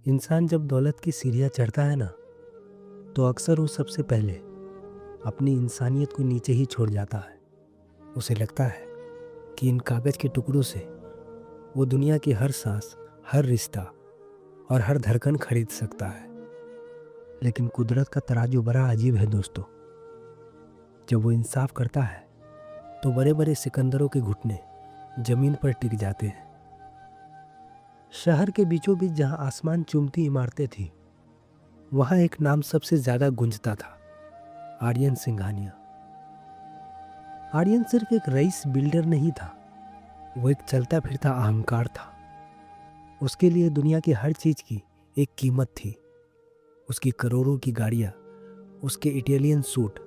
इंसान जब दौलत की सीढ़ियाँ चढ़ता है ना, तो अक्सर वो सबसे पहले अपनी इंसानियत को नीचे ही छोड़ जाता है। उसे लगता है कि इन कागज़ के टुकड़ों से वो दुनिया की हर सांस, हर रिश्ता और हर धड़कन खरीद सकता है। लेकिन कुदरत का तराजू बड़ा अजीब है दोस्तों। जब वो इंसाफ करता है तो बड़े बड़े सिकंदरों के घुटने जमीन पर टिक जाते हैं। शहर के बीचों बीच जहाँ आसमान चूमती इमारतें थीं, वहाँ एक नाम सबसे ज़्यादा गूंजता था, आर्यन सिंघानिया। आर्यन सिर्फ एक रईस बिल्डर नहीं था, वो एक चलता फिरता अहंकार था। उसके लिए दुनिया की हर चीज़ की एक कीमत थी। उसकी करोड़ों की गाड़ियाँ, उसके इटालियन सूट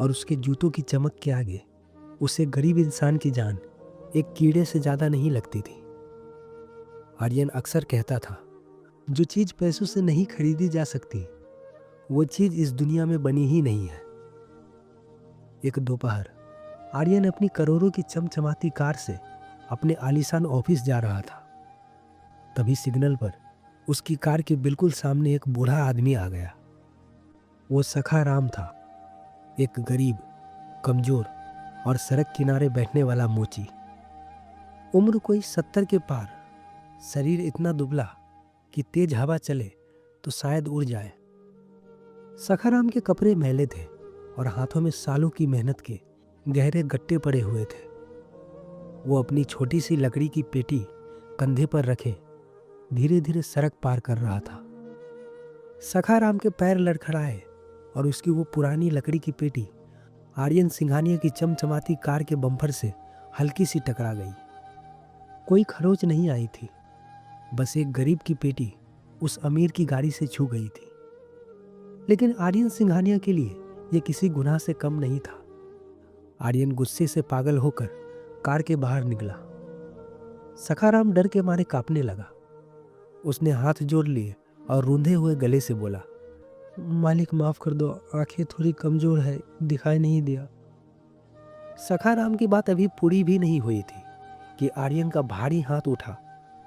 और उसके जूतों की चमक के आगे उसे गरीब इंसान की जान एक कीड़े से ज़्यादा नहीं लगती थी। आर्यन अक्सर कहता था, जो चीज़ पैसों से नहीं खरीदी जा सकती, वो चीज़ इस दुनिया में बनी ही नहीं है। एक दोपहर आर्यन अपनी करोड़ों की चमचमाती कार से अपने आलीशान ऑफिस जा रहा था। तभी सिग्नल पर उसकी कार के बिल्कुल सामने एक बूढ़ा आदमी आ गया। वो सखा राम था, एक गरीब, कमजोर और सड़क किनारे बैठने वाला मोची। उम्र कोई 70 के पार, शरीर इतना दुबला कि तेज हवा चले तो शायद उड़ जाए। सखाराम के कपड़े मैले थे और हाथों में सालों की मेहनत के गहरे गट्टे पड़े हुए थे। वो अपनी छोटी सी लकड़ी की पेटी कंधे पर रखे धीरे धीरे सड़क पार कर रहा था। सखाराम के पैर लड़खड़ाए और उसकी वो पुरानी लकड़ी की पेटी आर्यन सिंघानिया की चमचमाती कार के बम्पर से हल्की सी टकरा गई। कोई खरोच नहीं आई थी, बस एक गरीब की पेटी उस अमीर की गाड़ी से छू गई थी। लेकिन आर्यन सिंघानिया के लिए यह किसी गुनाह से कम नहीं था। आर्यन गुस्से से पागल होकर कार के बाहर निकला। सखाराम डर के मारे कांपने लगा। उसने हाथ जोड़ लिए और रूंधे हुए गले से बोला, मालिक माफ कर दो, आंखें थोड़ी कमजोर है, दिखाई नहीं दिया। सखाराम की बात अभी पूरी भी नहीं हुई थी कि आर्यन का भारी हाथ उठा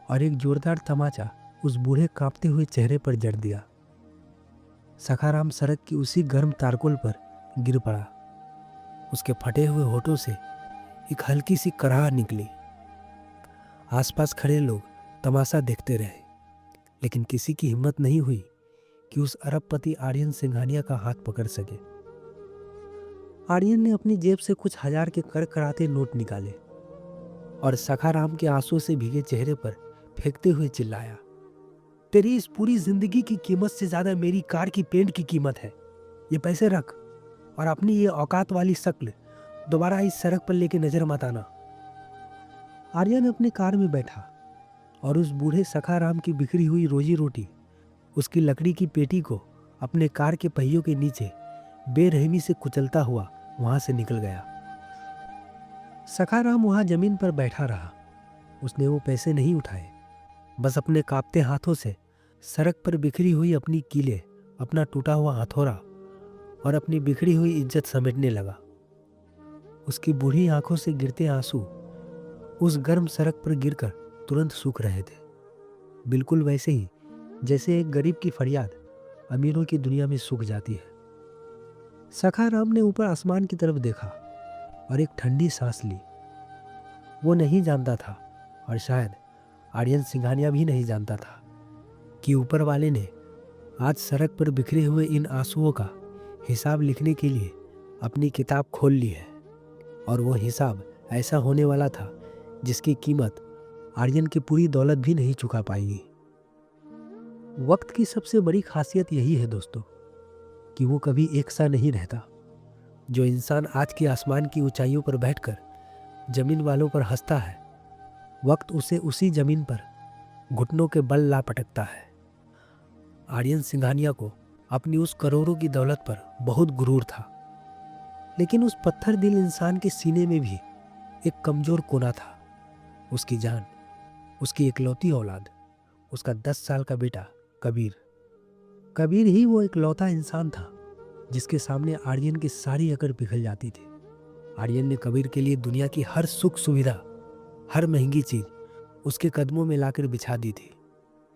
और एक जोरदार तमाचा उस बूढ़े कांपते हुए चेहरे पर जड़ दिया। सखाराम सड़क की उसी गर्म तारकोल पर गिर पड़ा। उसके फटे हुए होठों से एक हल्की सी कराह निकली। आसपास खड़े लोग तमाशा देखते रहे, लेकिन किसी की हिम्मत नहीं हुई कि उस अरबपति आर्यन सिंघानिया का हाथ पकड़ सके। आर्यन ने अपनी जेब से कुछ हजार के कड़कड़ाते नोट निकाले और सखाराम के आंसू से भीगे चेहरे पर फेंकते हुए चिल्लाया, तेरी इस पूरी जिंदगी की कीमत से ज्यादा मेरी कार की पेंट की कीमत है। ये पैसे रख और अपनी ये औकात वाली शक्ल दोबारा इस सड़क पर लेके नजर मत आना। आर्यन अपनी कार में बैठा और उस बूढ़े सखाराम की बिखरी हुई रोजी रोटी, उसकी लकड़ी की पेटी को अपने कार के पहियों के नीचे बेरहमी से कुचलता हुआ वहां से निकल गया। सखाराम वहां जमीन पर बैठा रहा। उसने वो पैसे नहीं उठाए, बस अपने कांपते हाथों से सड़क पर बिखरी हुई अपनी कीलें, अपना टूटा हुआ हथौड़ा और अपनी बिखरी हुई इज्जत समेटने लगा। उसकी बूढ़ी आंखों से गिरते आंसू उस गर्म सड़क पर गिरकर तुरंत सूख रहे थे, बिल्कुल वैसे ही जैसे एक गरीब की फरियाद अमीरों की दुनिया में सूख जाती है। सखाराम ने ऊपर आसमान की तरफ देखा और एक ठंडी सांस ली। वो नहीं जानता था, और शायद आर्यन सिंघानिया भी नहीं जानता था, कि ऊपर वाले ने आज सड़क पर बिखरे हुए इन आंसुओं का हिसाब लिखने के लिए अपनी किताब खोल ली है। और वो हिसाब ऐसा होने वाला था जिसकी कीमत आर्यन की पूरी दौलत भी नहीं चुका पाएगी। वक्त की सबसे बड़ी खासियत यही है दोस्तों, कि वो कभी एक सा नहीं रहता। जो इंसान आज के आसमान की ऊंचाइयों पर बैठकर जमीन वालों पर हंसता है, वक्त उसे उसी जमीन पर घुटनों के बल ला पटकता है। आर्यन सिंघानिया को अपनी उस करोड़ों की दौलत पर बहुत गुरूर था, लेकिन उस पत्थर दिल इंसान के सीने में भी एक कमजोर कोना था। उसकी जान, उसकी इकलौती औलाद, उसका 10 साल का बेटा कबीर। कबीर ही वो इकलौता इंसान था जिसके सामने आर्यन की सारी अकड़ पिघल जाती थी। आर्यन ने कबीर के लिए दुनिया की हर सुख सुविधा, हर महंगी चीज उसके कदमों में लाकर बिछा दी थी।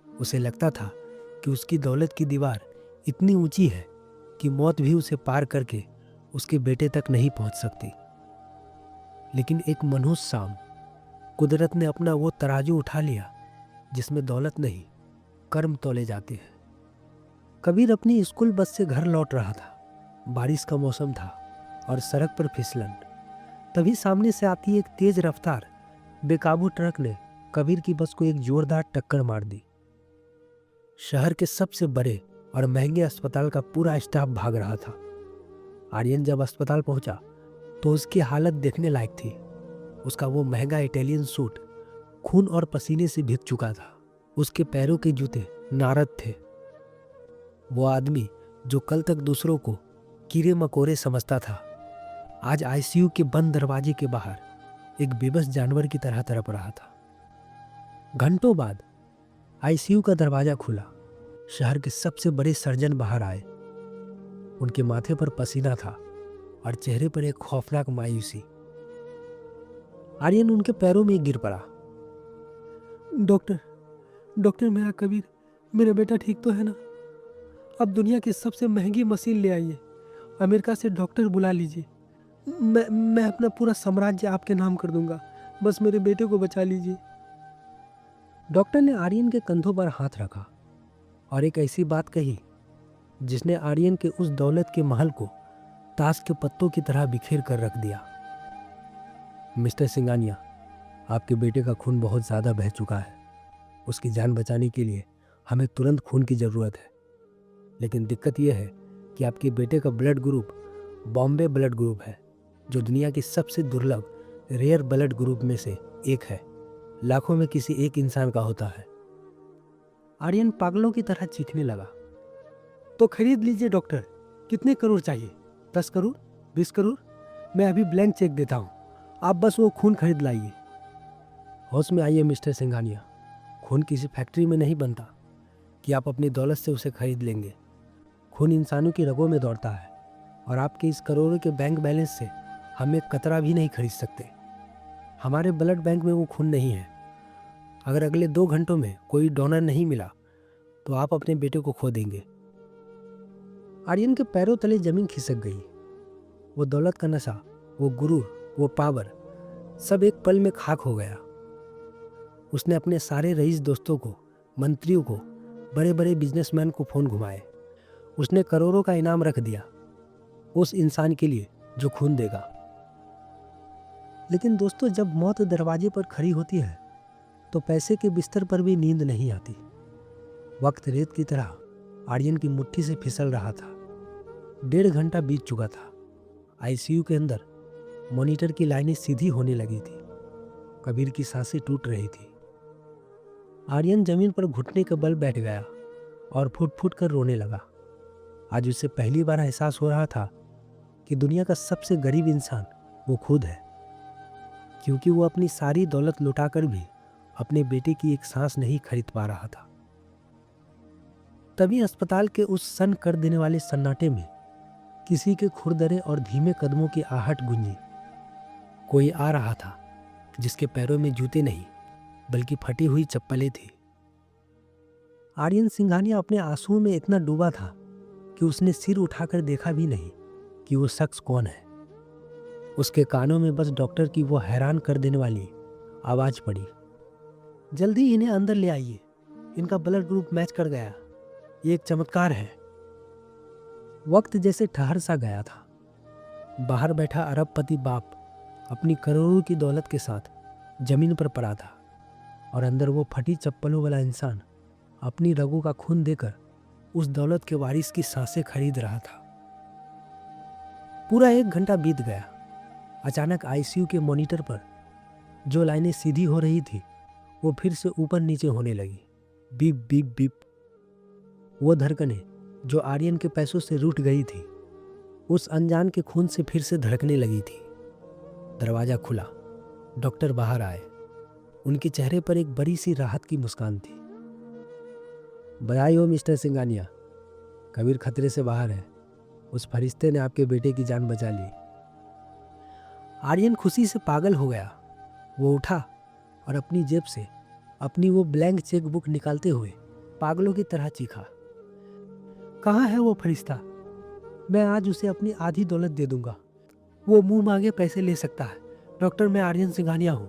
उसे लगता था कि उसकी दौलत की दीवार इतनी ऊंची है कि मौत भी उसे पार करके उसके बेटे तक नहीं पहुंच सकती। लेकिन एक मनहूस शाम कुदरत ने अपना वो तराजू उठा लिया जिसमें दौलत नहीं, कर्म तौले जाते हैं। कबीर अपनी स्कूल बस से घर लौट रहा था। बारिश का मौसम था और सड़क पर फिसलन। तभी सामने से आती एक तेज रफ्तार बेकाबू ट्रक ने कबीर की बस को एक जोरदार टक्कर मार दी। शहर के सबसे बड़े और महंगे अस्पताल का पूरा स्टाफ भाग रहा था। आर्यन जब अस्पताल पहुंचा तो उसकी हालत देखने लायक थी। उसका वो महंगा इटालियन सूट खून और पसीने से भीग चुका था। उसके पैरों के जूते नारद थे। वो आदमी जो कल तक दूसरों को कीड़े मकोड़े समझता था, आज आईसीयू के बंद दरवाजे के बाहर एक बेबस जानवर की तरह तड़प रहा था। घंटों बाद आईसीयू का दरवाजा खुला। शहर के सबसे बड़े सर्जन बाहर आए। उनके माथे पर पसीना था और चेहरे पर एक खौफनाक मायूसी। आर्यन उनके पैरों में गिर पड़ा। डॉक्टर, डॉक्टर, मेरा कबीर, मेरा बेटा ठीक तो है ना? अब दुनिया की सबसे महंगी मशीन ले आइए। अमेरिका से डॉक्टर बुला लीजिए। मैं अपना पूरा साम्राज्य आपके नाम कर दूंगा। बस मेरे बेटे को बचा लीजिए। डॉक्टर ने आर्यन के कंधों पर हाथ रखा और एक ऐसी बात कही जिसने आर्यन के उस दौलत के महल को ताश के पत्तों की तरह बिखेर कर रख दिया। मिस्टर सिंघानिया, आपके बेटे का खून बहुत ज़्यादा बह चुका है। उसकी जान बचाने के लिए हमें तुरंत खून की ज़रूरत है। लेकिन दिक्कत यह है कि आपके बेटे का blood group Bombay blood group है, जो दुनिया की सबसे दुर्लभ रेयर ब्लड ग्रुप में से एक है। लाखों में किसी एक इंसान का होता है। आर्यन पागलों की तरह चीखने लगा। तो खरीद लीजिए डॉक्टर। कितने करोड़ चाहिए? 10 करोड़? 20 करोड़? मैं अभी ब्लैंक चेक देता हूँ। आप बस वो खून खरीद लाइए। होश में आइए मिस्टर सिंघानिया। खून किसी फैक्ट्री में नहीं बनता कि आप अपनी दौलत से उसे खरीद लेंगे। खून इंसानों की रगों में दौड़ता है और आपके इस करोड़ों के बैंक बैलेंस से हम एक कतरा भी नहीं खरीद सकते। हमारे ब्लड बैंक में वो खून नहीं है। अगर अगले 2 घंटों में कोई डोनर नहीं मिला तो आप अपने बेटे को खो देंगे। आर्यन के पैरों तले जमीन खिसक गई। वो दौलत का नशा, वो गुरूर, वो पावर, सब एक पल में खाक हो गया। उसने अपने सारे रईस दोस्तों को, मंत्रियों को, बड़े बड़े बिजनेसमैन को फोन घुमाए। उसने करोड़ों का इनाम रख दिया उस इंसान के लिए जो खून देगा। लेकिन दोस्तों, जब मौत दरवाजे पर खड़ी होती है तो पैसे के बिस्तर पर भी नींद नहीं आती। वक्त रेत की तरह आर्यन की मुट्ठी से फिसल रहा था। 1.5 घंटा बीत चुका था। आईसीयू के अंदर मॉनिटर की लाइनें सीधी होने लगी थी। कबीर की सांसें टूट रही थी। आर्यन जमीन पर घुटने के बल बैठ गया और फुट फुट कर रोने लगा। आज उसे पहली बार एहसास हो रहा था कि दुनिया का सबसे गरीब इंसान वो खुद है, क्योंकि वो अपनी सारी दौलत लुटाकर भी अपने बेटे की एक सांस नहीं खरीद पा रहा था। तभी अस्पताल के उस सन कर देने वाले सन्नाटे में किसी के खुरदरे और धीमे कदमों की आहट गूंजी। कोई आ रहा था जिसके पैरों में जूते नहीं बल्कि फटी हुई चप्पलें थी। आर्यन सिंघानिया अपने आंसुओं में इतना डूबा था कि उसने सिर उठाकर देखा भी नहीं कि वो शख्स कौन है। उसके कानों में बस डॉक्टर की वो हैरान कर देने वाली आवाज पड़ी, जल्दी इन्हें अंदर ले आइए। इनका ब्लड ग्रुप मैच कर गया। ये एक चमत्कार है। वक्त जैसे ठहर सा गया था। बाहर बैठा अरबपति बाप अपनी करोड़ों की दौलत के साथ जमीन पर पड़ा था और अंदर वो फटी चप्पलों वाला इंसान अपनी रगों का खून देकर उस दौलत के वारिस की सांसें खरीद रहा था। पूरा 1 घंटा बीत गया। अचानक आईसीयू के मॉनिटर पर जो लाइनें सीधी हो रही थी वो फिर से ऊपर नीचे होने लगी। Beep beep beep. वो धड़कनें जो आर्यन के पैसों से रूठ गई थी उस अनजान के खून से फिर से धड़कने लगी थी। दरवाजा खुला। डॉक्टर बाहर आए। उनके चेहरे पर एक बड़ी सी राहत की मुस्कान थी। बधाई हो मिस्टर सिंघानिया, कबीर खतरे से बाहर है। उस फरिश्ते ने आपके बेटे की जान बचा ली। आर्यन खुशी से पागल हो गया। वो उठा और अपनी जेब से अपनी वो ब्लैंक चेक बुक निकालते हुए पागलों की तरह चीखा। कहाँ है वो फरिश्ता? मैं आज उसे अपनी आधी दौलत दे दूंगा। वो मुंह मांगे पैसे ले सकता है। डॉक्टर, मैं आर्यन सिंघानिया हूँ।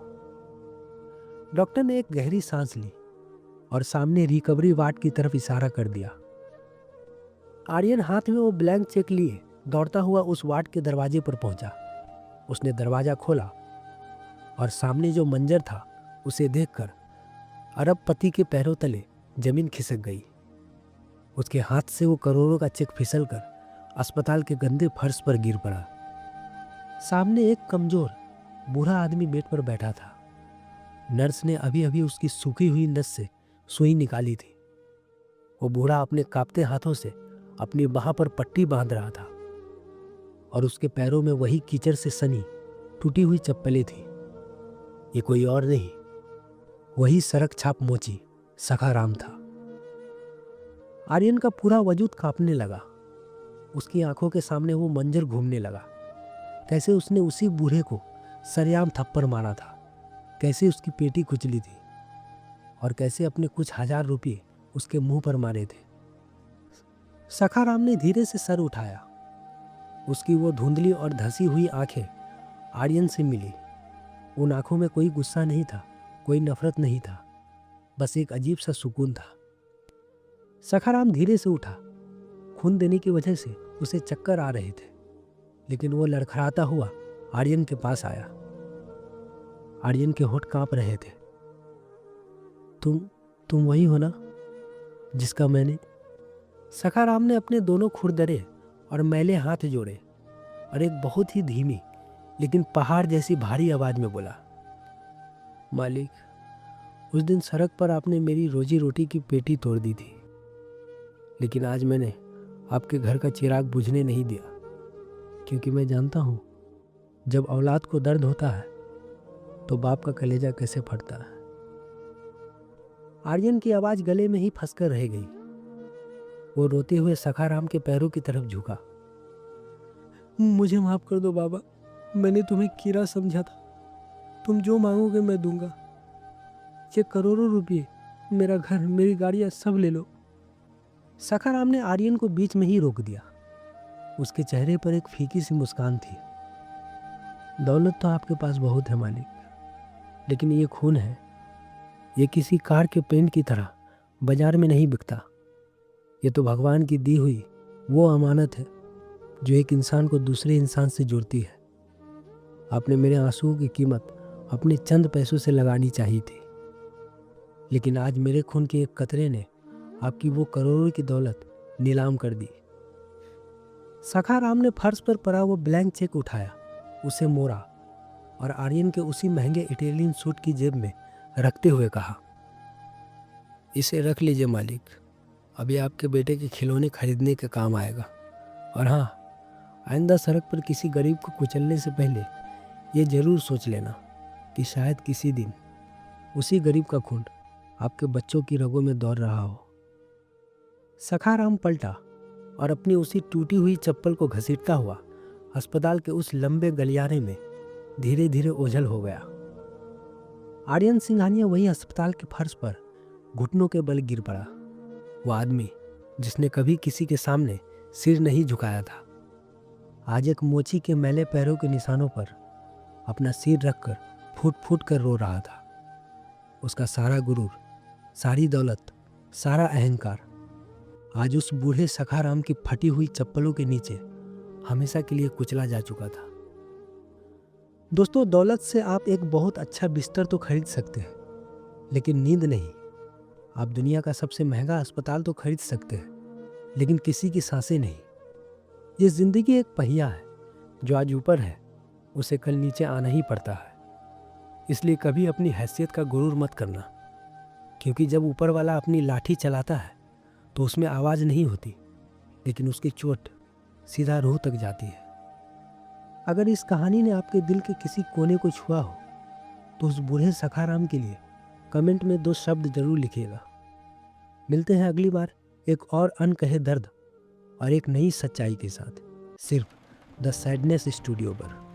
डॉक्टर ने एक गहरी सांस ली और सामने रिकवरी वार्ड की तरफ इशारा कर दिया। आर्यन हाथ में वो ब्लैंक चेक लिए दौड़ता हुआ उस वार्ड के दरवाजे पर पहुंचा। उसने दरवाजा खोला और सामने जो मंजर था उसे देखकर अरबपति के पैरों तले जमीन खिसक गई। उसके हाथ से वो करोड़ों का चेक फिसलकर अस्पताल के गंदे फर्श पर गिर पड़ा। सामने एक कमजोर बूढ़ा आदमी बेड पर बैठा था। नर्स ने अभी अभी उसकी सूखी हुई नस से सुई निकाली थी। वो बूढ़ा अपने कांपते हाथों से अपनी बाह पर पट्टी बांध रहा था और उसके पैरों में वही कीचड़ से सनी टूटी हुई चप्पलें थी। ये कोई और नहीं, वही सड़क छाप मोची सखाराम था। आर्यन का पूरा वजूद कांपने लगा। उसकी आंखों के सामने वो मंजर घूमने लगा। कैसे उसने उसी बूढ़े को सरेआम थप्पड़ मारा था, कैसे उसकी पेटी कुचली थी और कैसे अपने कुछ हजार रुपये उसके मुंह पर मारे थे। सखाराम ने धीरे से सर उठाया। उसकी वो धुंधली और धसी हुई आंखें आर्यन से मिली। उन आंखों में कोई गुस्सा नहीं था, कोई नफरत नहीं था, बस एक अजीब सा सुकून था। सखाराम धीरे से उठा। खून देने की वजह से उसे चक्कर आ रहे थे, लेकिन वो लड़खड़ाता हुआ आर्यन के पास आया। आर्यन के होंठ कांप रहे थे। तुम वही हो ना जिसका मैंने? सखाराम ने अपने दोनों खुरदरे और मैले हाथ जोड़े और एक बहुत ही धीमी लेकिन पहाड़ जैसी भारी आवाज में बोला, मालिक, उस दिन सड़क पर आपने मेरी रोजी रोटी की पेटी तोड़ दी थी, लेकिन आज मैंने आपके घर का चिराग बुझने नहीं दिया, क्योंकि मैं जानता हूँ जब औलाद को दर्द होता है तो बाप का कलेजा कैसे फटता है। आर्यन की आवाज गले में ही फंसकर रह गई। वो रोते हुए सखाराम के पैरों की तरफ झुका। मुझे माफ कर दो बाबा, मैंने तुम्हें कीड़ा समझा था। तुम जो मांगोगे मैं दूंगा। ये करोड़ों रुपये, मेरा घर, मेरी गाड़ियां सब ले लो। सखाराम ने आर्यन को बीच में ही रोक दिया। उसके चेहरे पर एक फीकी सी मुस्कान थी। दौलत तो आपके पास बहुत है मालिक, लेकिन ये खून है, ये किसी कार के पेंट की तरह बाजार में नहीं बिकता। ये तो भगवान की दी हुई वो अमानत है जो एक इंसान को दूसरे इंसान से जुड़ती है। आपने मेरे आंसुओं की कीमत अपने चंद पैसों से लगानी चाहिए थी, लेकिन आज मेरे खून के एक कतरे ने आपकी वो करोड़ों की दौलत नीलाम कर दी। सखाराम ने फर्श पर पड़ा वो ब्लैंक चेक उठाया, उसे मोड़ा और आर्यन के उसी महंगे इटालियन सूट की जेब में रखते हुए कहा, इसे रख लीजिए मालिक, अभी आपके बेटे के खिलौने खरीदने के काम आएगा। और हाँ, आइंदा सड़क पर किसी गरीब को कुचलने से पहले ये जरूर सोच लेना कि शायद किसी दिन उसी गरीब का खून आपके बच्चों की रगों में दौड़ रहा हो। सखाराम पलटा और अपनी उसी टूटी हुई चप्पल को घसीटता हुआ अस्पताल के उस लंबे गलियारे में धीरे धीरे ओझल हो गया। आर्यन सिंघानिया वही अस्पताल के फर्श पर घुटनों के बल गिर पड़ा। वो आदमी जिसने कभी किसी के सामने सिर नहीं झुकाया था, आज एक मोची के मैले पैरों के निशानों पर अपना सिर रखकर फूट फूट कर रो रहा था। उसका सारा गुरूर, सारी दौलत, सारा अहंकार आज उस बूढ़े सखाराम की फटी हुई चप्पलों के नीचे हमेशा के लिए कुचला जा चुका था। दोस्तों, दौलत से आप एक बहुत अच्छा बिस्तर तो खरीद सकते हैं, लेकिन नींद नहीं। आप दुनिया का सबसे महंगा अस्पताल तो खरीद सकते हैं, लेकिन किसी की सांसें नहीं। ये जिंदगी एक पहिया है, जो आज ऊपर है उसे कल नीचे आना ही पड़ता है। इसलिए कभी अपनी हैसियत का गुरूर मत करना, क्योंकि जब ऊपर वाला अपनी लाठी चलाता है तो उसमें आवाज़ नहीं होती, लेकिन उसकी चोट सीधा रूह तक जाती है। अगर इस कहानी ने आपके दिल के किसी कोने को छुआ हो तो उस बूढ़े सखाराम के लिए कमेंट में 2 शब्द जरूर लिखिएगा। मिलते हैं अगली बार एक और अनकहे दर्द और एक नई सच्चाई के साथ, सिर्फ द सैडनेस स्टूडियो पर।